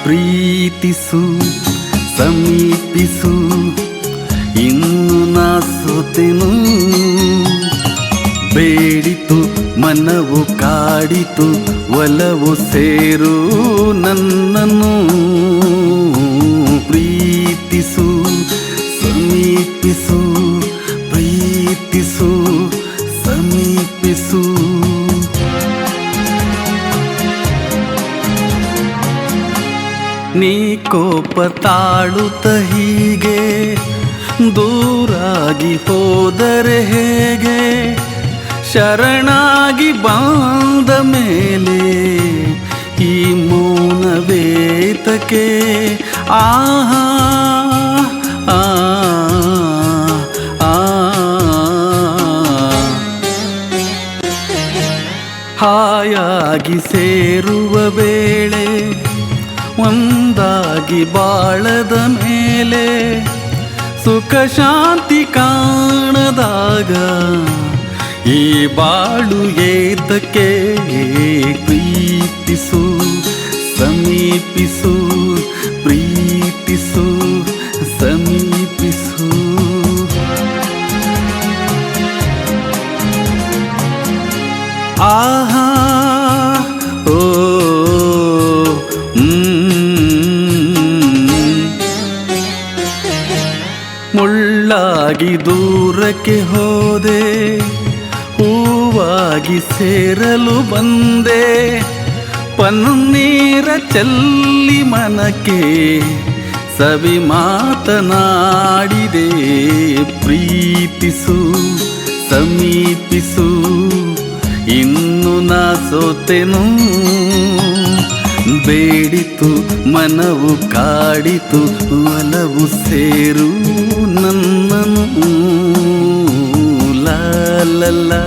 ಪ್ರೀತಿಸು ಸಮೀಪಿಸು ಇನ್ನು ನಾ ಸೋತೆನು. ಬೇಡಿತು ಮನವು ಕಾಡಿತು ಒಲವು ಸೇರು ನನ್ನನ್ನು. ಪ್ರೀತಿಸು ಸಮೀಪಿಸು ಪ್ರೀತಿಸು ಸಮೀಪಿಸು. ನೀ ಕೋಪ ತಾಳುತ್ತ ಹೀಗೆ ದೂರಾಗಿ ಹೋದರೆ ಹೇಗೆ? ಶರಣಾಗಿ ಬಂದ ಮೇಲೆ ಈ ಮೌನವೇತಕ್ಕೆ? ಆಹಾ ಆ ಹಾಯಾಗಿ ಸೇರುವ ವೇಳೆ ಒಂದಾಗಿ ಬಾಳದ ಮೇಲೆ ಸುಖ ಶಾಂತಿ ಕಾಣದಾಗ ಈ ಬಾಳು ಏತಕ್ಕೆ? ಪ್ರೀತಿಸು ಸಮೀಪಿಸು ಪ್ರೀತಿಸು ಸಮೀಪಿಸು. ಆಹಾ ಓ ಮುಳ್ಳಾಗಿ ದೂರಕ್ಕೆ ಹೋದೆ, ಹೂವಾಗಿ ಸೇರಲು ಬಂದೆ. ಪನ್ನೀರ ಚೆಲ್ಲಿ ಮನಕ್ಕೆ ಸವಿ ಮಾತನಾಡಿದೆ. ಪ್ರೀತಿಸು ಸಮೀಪಿಸು ಇನ್ನು ನಾ ಸೋತೆನು. ಬೇಡಿತು ಮನವು ಕಾಡಿತು ಒಲವು ಸೇರು ನನ್ನನು. ಲಾ ಲಾ ಲಾ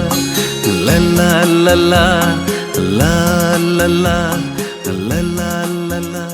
ಲಾ ಲಾ ಲಾ ಲಾ ಲಾ ಲಾ ಲಾ ಲಾ ಲಾ.